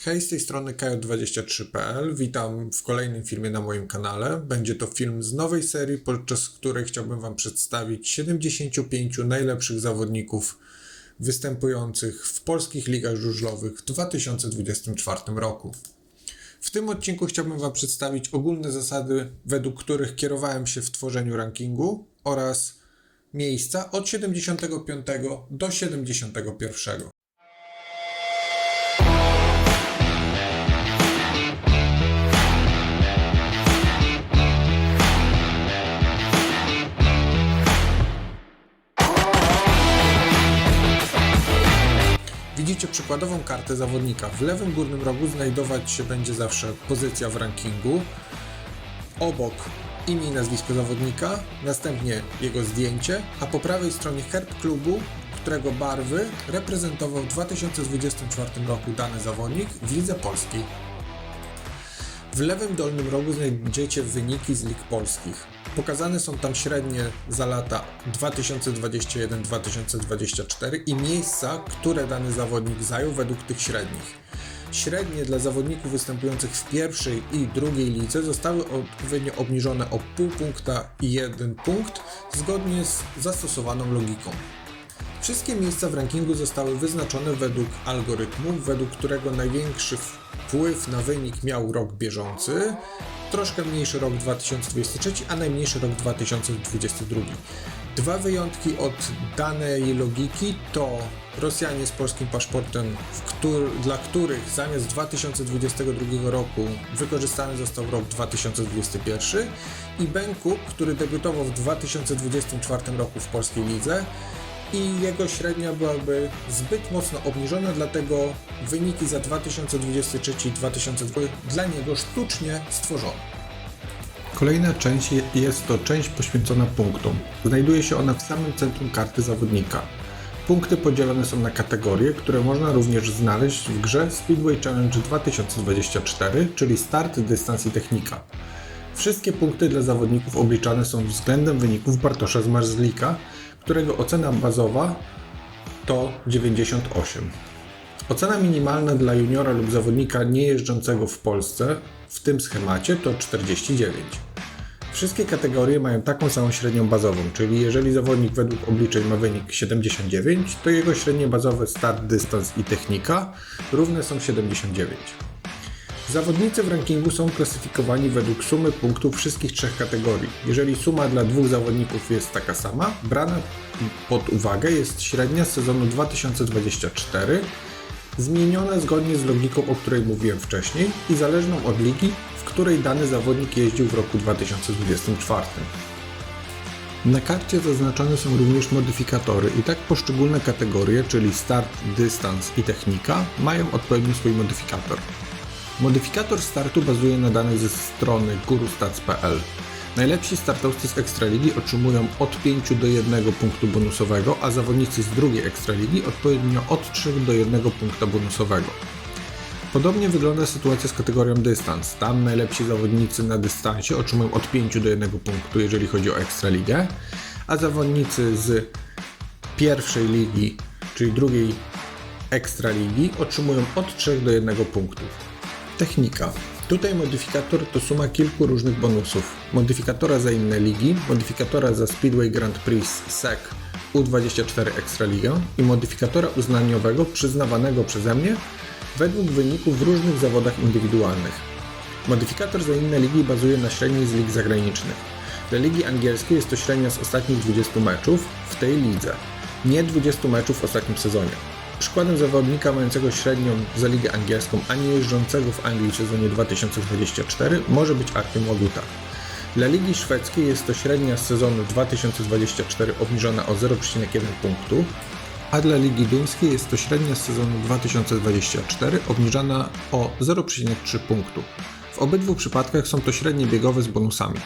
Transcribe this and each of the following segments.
Hej, z tej strony KJ23.pl. Witam w kolejnym filmie na moim kanale. Będzie to film z nowej serii, podczas której chciałbym Wam przedstawić 75 najlepszych zawodników występujących w polskich ligach żużlowych w 2024 roku. W tym odcinku chciałbym Wam przedstawić ogólne zasady, według których kierowałem się w tworzeniu rankingu oraz miejsca od 75 do 71. Widzicie przykładową kartę zawodnika. W lewym górnym rogu znajdować się będzie zawsze pozycja w rankingu. Obok imię i nazwisko zawodnika, następnie jego zdjęcie, a po prawej stronie herb klubu, którego barwy reprezentował w 2024 roku dany zawodnik w Lidze Polskiej. W lewym dolnym rogu znajdziecie wyniki z lig polskich. Pokazane są tam średnie za lata 2021-2024 i miejsca, które dany zawodnik zajął według tych średnich. Średnie dla zawodników występujących w pierwszej i drugiej lidze zostały odpowiednio obniżone o pół punkta i 1 punkt zgodnie z zastosowaną logiką. Wszystkie miejsca w rankingu zostały wyznaczone według algorytmu, według którego największy wpływ na wynik miał rok bieżący, troszkę mniejszy rok 2023, a najmniejszy rok 2022. Dwa wyjątki od danej logiki to Rosjanie z polskim paszportem, dla których zamiast 2022 roku wykorzystany został rok 2021 i Benku, który debiutował w 2024 roku w polskiej lidze i jego średnia byłaby zbyt mocno obniżona, dlatego wyniki za 2023 i 2020 dla niego sztucznie stworzono. Kolejna część jest to część poświęcona punktom. Znajduje się ona w samym centrum karty zawodnika. Punkty podzielone są na kategorie, które można również znaleźć w grze Speedway Challenge 2024, czyli start, dystans i technika. Wszystkie punkty dla zawodników obliczane są względem wyników Bartosza Zmarzlika, którego ocena bazowa to 98. Ocena minimalna dla juniora lub zawodnika niejeżdżącego w Polsce w tym schemacie to 49. Wszystkie kategorie mają taką samą średnią bazową, czyli jeżeli zawodnik według obliczeń ma wynik 79, to jego średnie bazowe start, dystans i technika równe są 79. Zawodnicy w rankingu są klasyfikowani według sumy punktów wszystkich trzech kategorii. Jeżeli suma dla dwóch zawodników jest taka sama, brana pod uwagę jest średnia z sezonu 2024, zmieniona zgodnie z logiką, o której mówiłem wcześniej i zależną od ligi, w której dany zawodnik jeździł w roku 2024. Na karcie zaznaczone są również modyfikatory i tak poszczególne kategorie, czyli start, dystans i technika, mają odpowiednio swój modyfikator. Modyfikator startu bazuje na danych ze strony gurustats.pl. Najlepsi startowcy z Ekstraligi otrzymują od 5 do 1 punktu bonusowego, a zawodnicy z drugiej Ekstraligi odpowiednio od 3 do 1 punkta bonusowego. Podobnie wygląda sytuacja z kategorią dystans. Tam najlepsi zawodnicy na dystansie otrzymują od 5 do 1 punktu, jeżeli chodzi o Ekstraligę, a zawodnicy z pierwszej ligi, czyli drugiej Ekstraligi, otrzymują od 3 do 1 punktu. Technika. Tutaj modyfikator to suma kilku różnych bonusów. Modyfikatora za inne ligi, modyfikatora za Speedway Grand Prix SEC U24 Ekstraligę i modyfikatora uznaniowego przyznawanego przeze mnie według wyników w różnych zawodach indywidualnych. Modyfikator za inne ligi bazuje na średniej z lig zagranicznych. Dla ligi angielskiej jest to średnia z ostatnich 20 meczów w tej lidze, nie 20 meczów w ostatnim sezonie. Przykładem zawodnika mającego średnią za ligę angielską, a nie jeżdżącego w Anglii w sezonie 2024 może być Artem Łaguta. Dla ligi szwedzkiej jest to średnia z sezonu 2024 obniżona o 0,1 punktu, a dla ligi duńskiej jest to średnia z sezonu 2024 obniżana o 0,3 punktu. W obydwu przypadkach są to średnie biegowe z bonusami.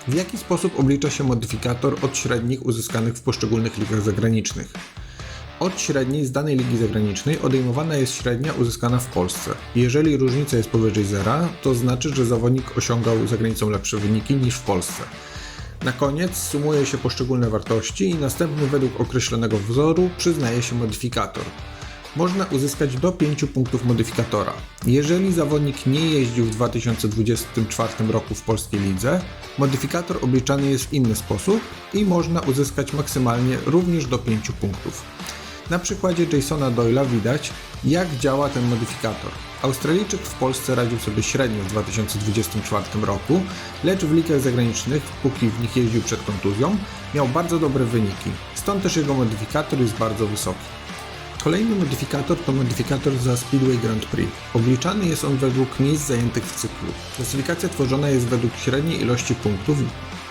W jaki sposób oblicza się modyfikator od średnich uzyskanych w poszczególnych ligach zagranicznych? Od średniej z danej ligi zagranicznej odejmowana jest średnia uzyskana w Polsce. Jeżeli różnica jest powyżej zera, to znaczy, że zawodnik osiągał za granicą lepsze wyniki niż w Polsce. Na koniec sumuje się poszczególne wartości i następnie według określonego wzoru przyznaje się modyfikator. można uzyskać do 5 punktów modyfikatora. Jeżeli zawodnik nie jeździł w 2024 roku w polskiej lidze, modyfikator obliczany jest w inny sposób i można uzyskać maksymalnie również do 5 punktów. Na przykładzie Jasona Doyle'a widać, jak działa ten modyfikator. Australijczyk w Polsce radził sobie średnio w 2024 roku, lecz w ligach zagranicznych, póki w nich jeździł przed kontuzją, miał bardzo dobre wyniki, stąd też jego modyfikator jest bardzo wysoki. Kolejny modyfikator to modyfikator za Speedway Grand Prix. Obliczany jest on według miejsc zajętych w cyklu. Klasyfikacja tworzona jest według średniej ilości punktów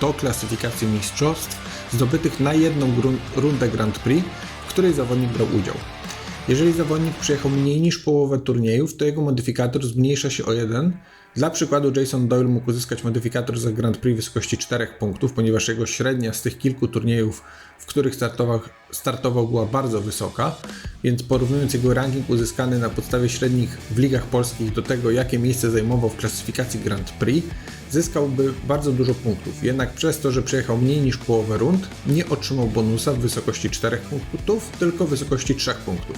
do klasyfikacji mistrzostw zdobytych na jedną rundę Grand Prix, w której zawodnik brał udział. Jeżeli zawodnik przejechał mniej niż połowę turniejów, to jego modyfikator zmniejsza się o 1. Dla przykładu Jason Doyle mógł uzyskać modyfikator za Grand Prix w wysokości 4 punktów, ponieważ jego średnia z tych kilku turniejów, w których startował była bardzo wysoka, więc porównując jego ranking uzyskany na podstawie średnich w ligach polskich do tego, jakie miejsce zajmował w klasyfikacji Grand Prix, zyskałby bardzo dużo punktów. Jednak przez to, że przejechał mniej niż połowę rund, nie otrzymał bonusa w wysokości 4 punktów, tylko w wysokości 3 punktów.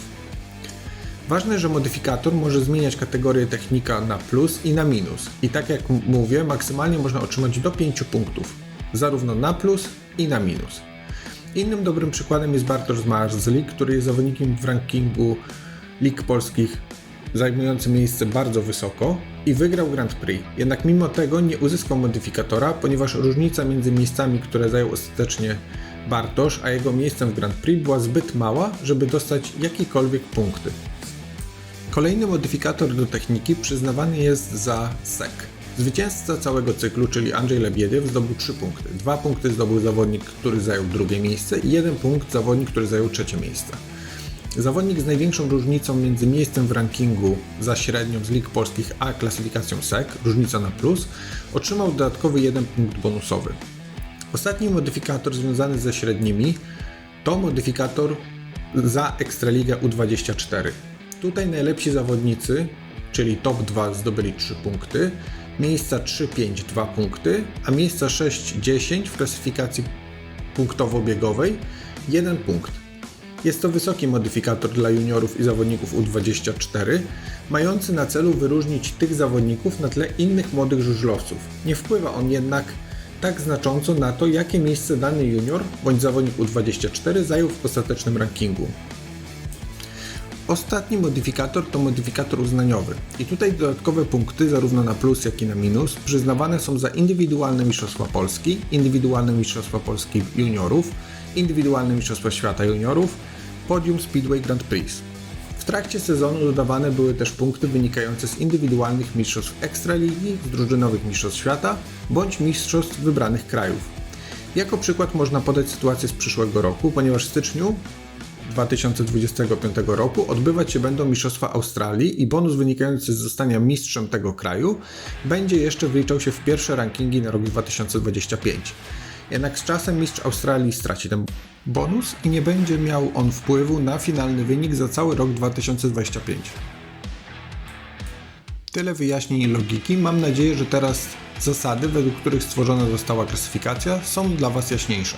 Ważne, że modyfikator może zmieniać kategorię technika na plus i na minus. I tak jak mówię, maksymalnie można otrzymać do 5 punktów, zarówno na plus i na minus. Innym dobrym przykładem jest Bartosz Marzlik, który jest zawodnikiem w rankingu lig polskich zajmujący miejsce bardzo wysoko i wygrał Grand Prix. Jednak mimo tego nie uzyskał modyfikatora, ponieważ różnica między miejscami, które zajął ostatecznie Bartosz, a jego miejscem w Grand Prix była zbyt mała, żeby dostać jakiekolwiek punkty. Kolejny modyfikator do techniki przyznawany jest za SEC. Zwycięzca całego cyklu, czyli Andrzej Lebiediew, zdobył 3 punkty. 2 punkty zdobył zawodnik, który zajął drugie miejsce i 1 punkt zawodnik, który zajął trzecie miejsce. Zawodnik z największą różnicą między miejscem w rankingu za średnią z lig polskich a klasyfikacją SEC, różnica na plus, otrzymał dodatkowy 1 punkt bonusowy. Ostatni modyfikator związany ze średnimi to modyfikator za Ekstraligę U24. Tutaj najlepsi zawodnicy, czyli top 2 zdobyli 3 punkty, miejsca 3-5 2 punkty, a miejsca 6-10 w klasyfikacji punktowo-biegowej 1 punkt. Jest to wysoki modyfikator dla juniorów i zawodników U24, mający na celu wyróżnić tych zawodników na tle innych młodych żużlowców. Nie wpływa on jednak tak znacząco na to, jakie miejsce dany junior bądź zawodnik U24 zajął w ostatecznym rankingu. Ostatni modyfikator to modyfikator uznaniowy i tutaj dodatkowe punkty zarówno na plus jak i na minus przyznawane są za indywidualne Mistrzostwa Polski, indywidualne Mistrzostwa Polski juniorów, indywidualne Mistrzostwa Świata juniorów, podium Speedway Grand Prix. W trakcie sezonu dodawane były też punkty wynikające z indywidualnych mistrzostw Ekstraligi, z drużynowych mistrzostw świata bądź mistrzostw wybranych krajów. Jako przykład można podać sytuację z przyszłego roku, ponieważ w styczniu 2025 roku odbywać się będą Mistrzostwa Australii i bonus wynikający z zostania mistrzem tego kraju będzie jeszcze wliczał się w pierwsze rankingi na rok 2025. Jednak z czasem mistrz Australii straci ten bonus i nie będzie miał on wpływu na finalny wynik za cały rok 2025. Tyle wyjaśnień i logiki. Mam nadzieję, że teraz zasady, według których stworzona została klasyfikacja, są dla Was jaśniejsze.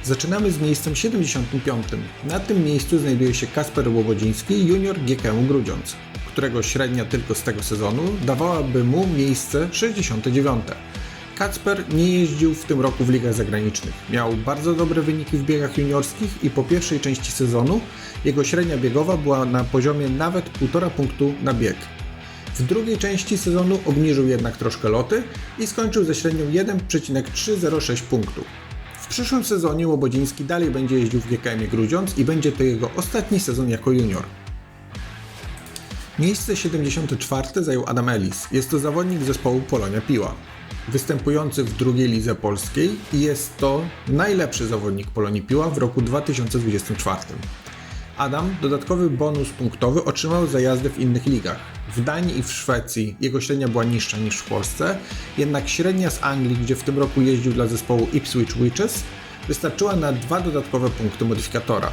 Zaczynamy z miejscem 75. Na tym miejscu znajduje się Kasper Łobodziński, junior GKM Grudziądz, którego średnia tylko z tego sezonu dawałaby mu miejsce 69. Kacper nie jeździł w tym roku w ligach zagranicznych. Miał bardzo dobre wyniki w biegach juniorskich i po pierwszej części sezonu jego średnia biegowa była na poziomie nawet 1,5 punktu na bieg. W drugiej części sezonu obniżył jednak troszkę loty i skończył ze średnią 1,306 punktu. W przyszłym sezonie Łobodziński dalej będzie jeździł w GKM Grudziądz i będzie to jego ostatni sezon jako junior. Miejsce 74 zajął Adam Ellis. Jest to zawodnik zespołu Polonia Piła, występujący w drugiej lidze polskiej i jest to najlepszy zawodnik Polonii Piła w roku 2024. Adam dodatkowy bonus punktowy otrzymał za jazdę w innych ligach. W Danii i w Szwecji jego średnia była niższa niż w Polsce, jednak średnia z Anglii, gdzie w tym roku jeździł dla zespołu Ipswich Witches, wystarczyła na 2 dodatkowe punkty modyfikatora.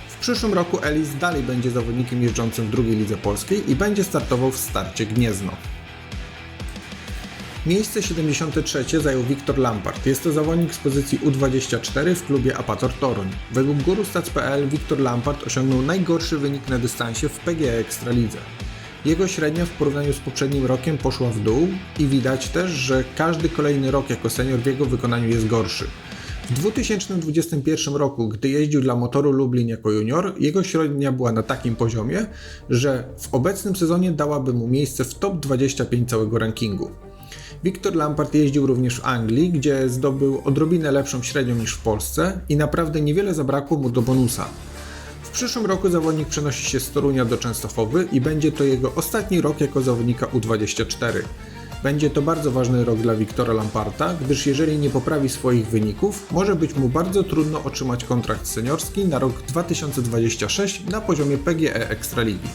W przyszłym roku Ellis dalej będzie zawodnikiem jeżdżącym w drugiej lidze polskiej i będzie startował w Starcie Gniezno. Miejsce 73 zajął Wiktor Lampard. Jest to zawodnik z pozycji U24 w klubie Apator Toruń. Według Gurustats.pl Wiktor Lampard osiągnął najgorszy wynik na dystansie w PGE Ekstralidze. Jego średnia w porównaniu z poprzednim rokiem poszła w dół i widać też, że każdy kolejny rok jako senior w jego wykonaniu jest gorszy. W 2021 roku, gdy jeździł dla Motoru Lublin jako junior, jego średnia była na takim poziomie, że w obecnym sezonie dałaby mu miejsce w top 25 całego rankingu. Wiktor Lampard jeździł również w Anglii, gdzie zdobył odrobinę lepszą średnią niż w Polsce i naprawdę niewiele zabrakło mu do bonusa. W przyszłym roku zawodnik przenosi się z Torunia do Częstochowy i będzie to jego ostatni rok jako zawodnika U24. Będzie to bardzo ważny rok dla Wiktora Lamparda, gdyż jeżeli nie poprawi swoich wyników, może być mu bardzo trudno otrzymać kontrakt seniorski na rok 2026 na poziomie PGE Ekstraligi.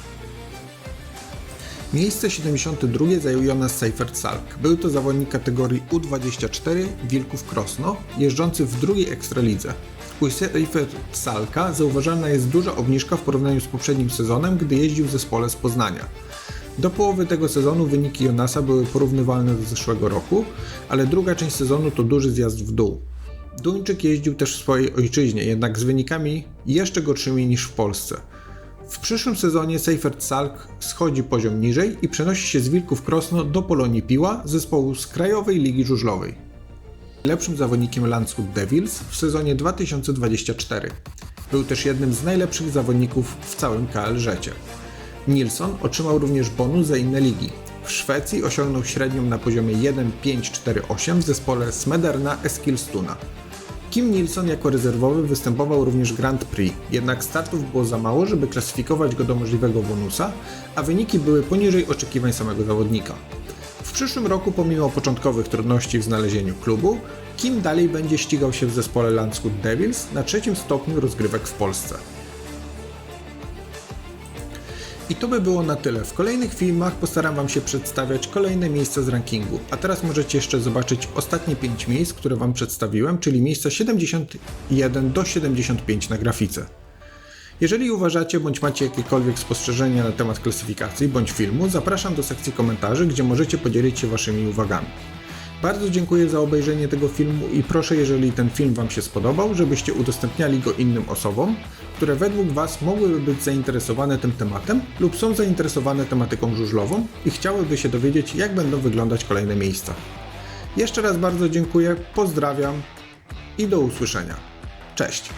Miejsce 72 zajął Jonas Seifert-Salk. Był to zawodnik kategorii U24 Wilków Krosno, jeżdżący w drugiej Ekstralidze. U Seifert-Salka zauważalna jest duża obniżka w porównaniu z poprzednim sezonem, gdy jeździł w zespole z Poznania. Do połowy tego sezonu wyniki Jonasa były porównywalne do zeszłego roku, ale druga część sezonu to duży zjazd w dół. Duńczyk jeździł też w swojej ojczyźnie, jednak z wynikami jeszcze gorszymi niż w Polsce. W przyszłym sezonie Seifert-Salk schodzi poziom niżej i przenosi się z Wilków Krosno do Polonii Piła, zespołu z Krajowej Ligi Żużlowej. Najlepszym zawodnikiem Landshut Devils w sezonie 2024. Był też jednym z najlepszych zawodników w całym KL-żecie. Nilsson otrzymał również bonus za inne ligi. W Szwecji osiągnął średnią na poziomie 1,548 w zespole Smederna Eskilstuna. Kim Nilsson jako rezerwowy występował również w Grand Prix, jednak startów było za mało, żeby klasyfikować go do możliwego bonusa, a wyniki były poniżej oczekiwań samego zawodnika. W przyszłym roku, pomimo początkowych trudności w znalezieniu klubu, Kim dalej będzie ścigał się w zespole Landshut Devils na trzecim stopniu rozgrywek w Polsce. I to by było na tyle. W kolejnych filmach postaram Wam się przedstawiać kolejne miejsca z rankingu, a teraz możecie jeszcze zobaczyć ostatnie 5 miejsc, które Wam przedstawiłem, czyli miejsca 71 do 75 na grafice. Jeżeli uważacie bądź macie jakiekolwiek spostrzeżenia na temat klasyfikacji bądź filmu, zapraszam do sekcji komentarzy, gdzie możecie podzielić się Waszymi uwagami. Bardzo dziękuję za obejrzenie tego filmu i proszę, jeżeli ten film Wam się spodobał, żebyście udostępniali go innym osobom, które według Was mogłyby być zainteresowane tym tematem lub są zainteresowane tematyką żużlową i chciałyby się dowiedzieć, jak będą wyglądać kolejne miejsca. Jeszcze raz bardzo dziękuję, pozdrawiam i do usłyszenia. Cześć!